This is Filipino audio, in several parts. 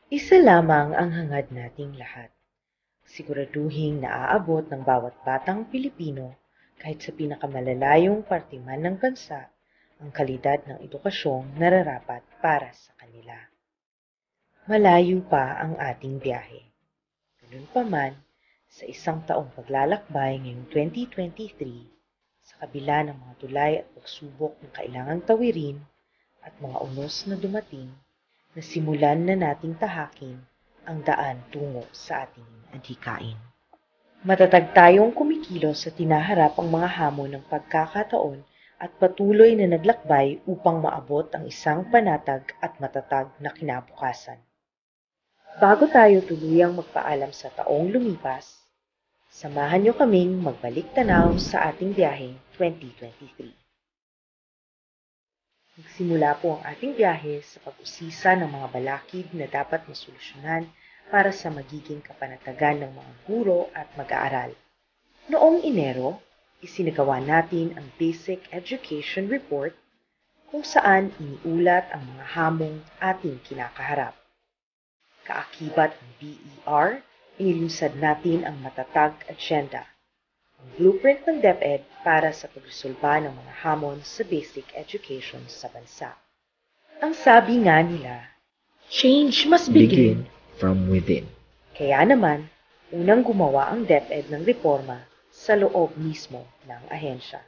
Isa lamang ang hangad nating lahat. Siguraduhing naaabot ng bawat batang Pilipino kahit sa pinakamalalayong parte man ng bansa ang kalidad ng edukasyong nararapat para sa kanila. Malayo pa ang ating biyahe. Ganunpaman, sa isang taong paglalakbay ngayong 2023, sa kabila ng mga tulay at pagsubok na kailangang tawirin at mga unos na dumating, nasimulan na nating tahakin ang daan tungo sa ating adhikain. Matatag tayong kumikilos sa tinaharap ang mga hamon ng pagkakataon at patuloy na naglakbay upang maabot ang isang panatag at matatag na kinabukasan. Bago tayo tuluyang magpaalam sa taong lumipas, samahan niyo kaming magbalik tanaw sa ating biyaheng 2023. Nagsimula po ang ating biyahe sa pag-usisa ng mga balakid na dapat masolusyonan para sa magiging kapanatagan ng mga guro at mag-aaral. Noong Enero, isinagawa natin ang Basic Education Report kung saan iniulat ang mga hamong ating kinakaharap. Kaakibat ng BER, inilunsad natin ang matatag agenda, ang blueprint ng DepEd para sa pagresolba ng mga hamon sa basic education sa bansa. Ang sabi nga nila, change must begin from within. Kaya naman, unang gumawa ang DepEd ng reforma sa loob mismo ng ahensya.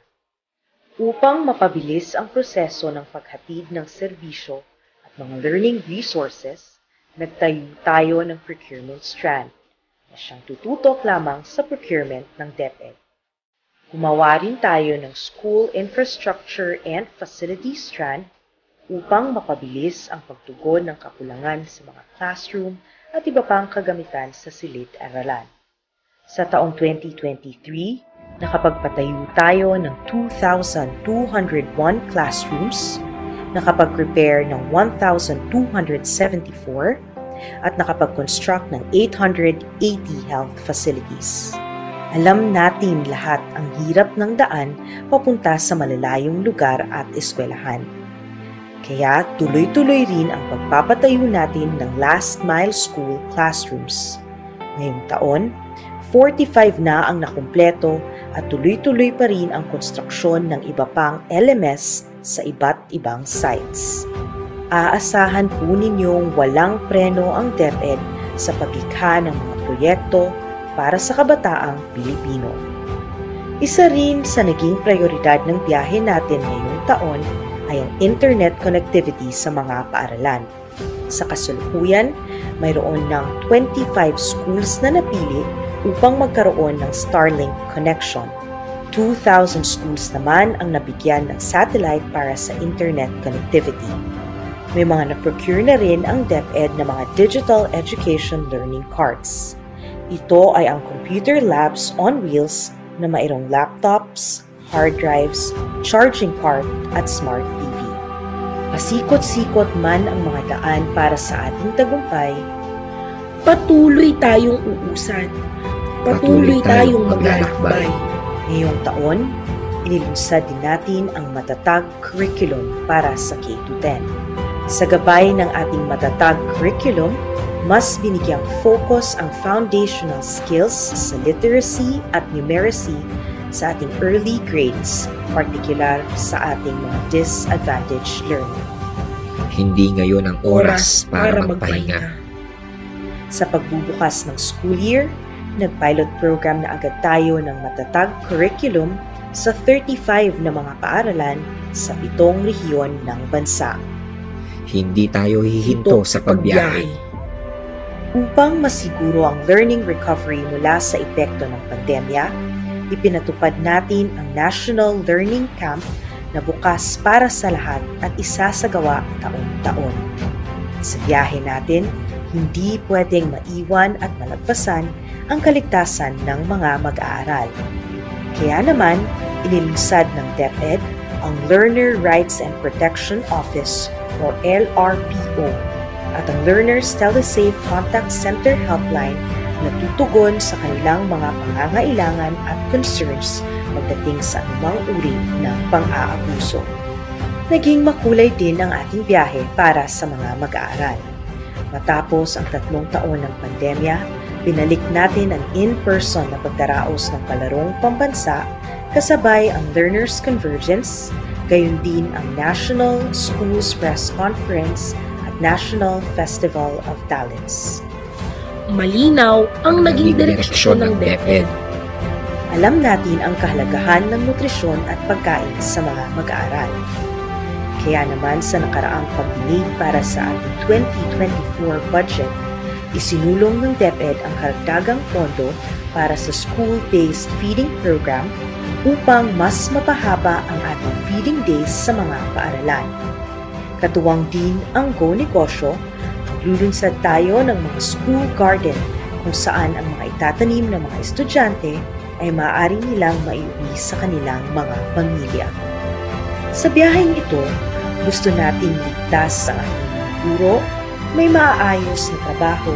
Upang mapabilis ang proseso ng paghatid ng serbisyo at mga learning resources, nagtayo tayo ng procurement strand na siyang tututok lamang sa procurement ng DepEd. Gumawa rin tayo ng School Infrastructure and Facilities strand upang mapabilis ang pagtugon ng kakulangan sa mga classroom at iba pang kagamitan sa silid-aralan. Sa taong 2023, nakapagpatayo tayo ng 2,201 classrooms, nakapag-prepare ng 1,274, at nakapag-construct ng 880 health facilities. Alam natin lahat ang hirap ng daan papunta sa malalayong lugar at eskwelahan. Kaya tuloy-tuloy rin ang pagpapatayo natin ng last mile school classrooms. Ngayong taon, 45 na ang nakumpleto at tuloy-tuloy pa rin ang konstruksyon ng iba pang LMS sa iba't ibang sites. Aasahan po ninyong walang preno ang DepEd sa paglikha ng mga proyekto para sa kabataang Pilipino. Isa rin sa naging prioridad ng biyahe natin ngayong taon ay ang internet connectivity sa mga paaralan. Sa kasalukuyan, mayroon ng 25 schools na napili upang magkaroon ng Starlink connection. 2,000 schools naman ang nabigyan ng satellite para sa internet connectivity. May mga na-procure na rin ang DepEd na mga digital education learning carts. Ito ay ang computer labs on wheels na mayroong laptops, hard drives, charging cart at smart TV. Pasikot-sikot man ang mga daan para sa ating tagumpay, patuloy tayong uusad. Patuloy tayong maglalakbay. Ngayong taon, inilunsad din natin ang matatag curriculum para sa K-10. Sa gabay ng ating matatag curriculum, mas binigyang focus ang foundational skills sa literacy at numeracy sa ating early grades, particular sa ating mga disadvantaged learner. Hindi ngayon ang oras para magpahinga. Sa pagbubukas ng school year, nag-pilot program na agad tayo ng matatag curriculum sa 35 na mga paaralan sa 7 rehiyon ng bansa. Hindi tayo hihinto sa pagbiyahe. Upang masiguro ang learning recovery mula sa epekto ng pandemya, ipinatupad natin ang National Learning Camp na bukas para sa lahat at isasagawa taon-taon. Sa biyahe natin, hindi pwedeng maiwan at malagpasan ang kaligtasan ng mga mag-aaral. Kaya naman, inilunsad ng DepEd ang Learner Rights and Protection Office o LRPO at ang Learners Telesafe Contact Center Helpline na tutugon sa kanilang mga pangangailangan at concerns pagdating sa anumang uri ng pang-aabuso. Naging makulay din ang ating biyahe para sa mga mag-aaral. Matapos ang 3 taon ng pandemya, binalik natin ang in-person na pagdaraos ng palarong pambansa kasabay ang Learners Convergence, gayon din ang National Schools Press Conference at National Festival of Talents. Malinaw ang naging direksyon ng DepEd. Alam natin ang kahalagahan ng nutrisyon at pagkain sa mga mag-aaral. Kaya naman sa nakaraang pag-lead para sa ating 2024 budget, isinulong ng DepEd ang karagdagang pondo para sa school-based feeding program upang mas mapahaba ang ating feeding days sa mga paaralan. Katuwang din ang Go Negosyo, maglulunsad tayo ng mga school garden kung saan ang mga itatanim ng mga estudyante ay maaari nilang maiuwi sa kanilang mga pamilya. Sa biyaheng ito, gusto nating ligtas sa ating mga guro, may maaayos na trabaho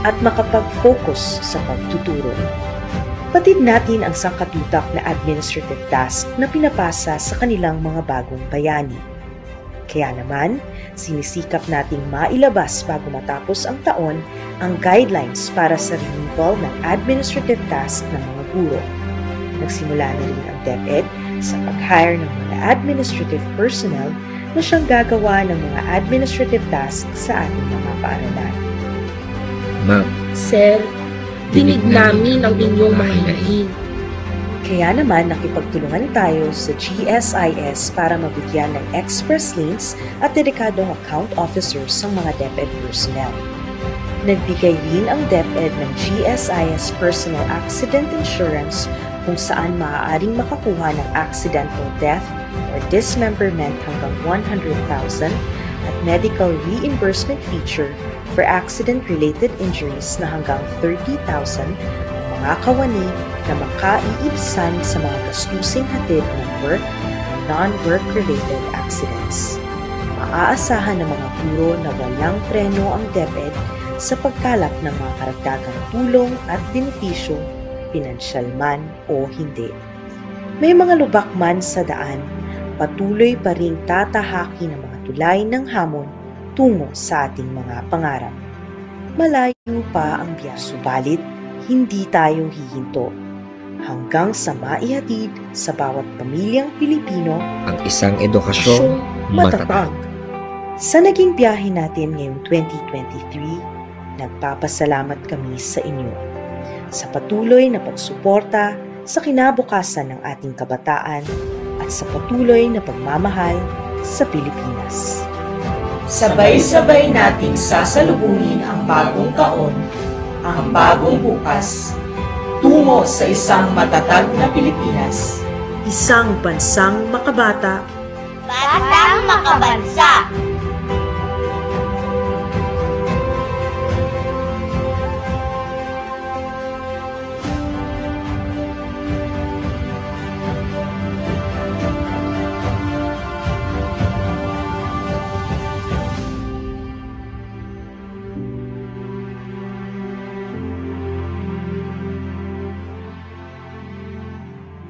at makapag-focus sa pagtuturo. Patid natin ang sangkatutak na administrative task na pinapasa sa kanilang mga bagong bayani. Kaya naman, sinisikap nating mailabas bago matapos ang taon ang guidelines para sa removal ng administrative task ng mga guro. Nagsimula na rin ang DepEd sa pag-hire ng mga administrative personnel na siyang gagawa ng mga administrative tasks sa ating mga paaralan. Ma'am, Sir, dinig namin ang inyong mga hinahin. Kaya naman nakipagtulungan tayo sa GSIS para mabigyan ng express lanes at dedikadong account officers sa mga DepEd personnel. Nagbigay rin ang DepEd ng GSIS Personal Accident Insurance kung saan maaaring makakuha ng accidental death or dismemberment hanggang 100,000 at medical reimbursement feature for accident-related injuries na hanggang 30,000 ang mga kawani na makaiibsan sa mga gastusing hatid ng work and non-work-related accidents. Maaasahan ng mga guro na walang preno ang DepEd sa pagkalap ng mga karagdagang tulong at benepisyo, pinansyal man o hindi. May mga lubak man sa daan, patuloy pa ring tatahaki ng mga tulay ng hamon tungo sa ating mga pangarap. Malayo pa ang biyahe, subalit hindi tayo hihinto hanggang sa maihatid sa bawat pamilyang Pilipino ang isang edukasyong matatag. Sa naging biyahe natin ngayong 2023, nagpapasalamat kami sa inyo sa patuloy na pagsuporta sa kinabukasan ng ating kabataan at sa patuloy na pagmamahal sa Pilipinas. Sabay-sabay nating sasalubungin ang bagong taon, ang bagong bukas, tungo sa isang matatag na Pilipinas. Isang bansang makabata, batang makabansa.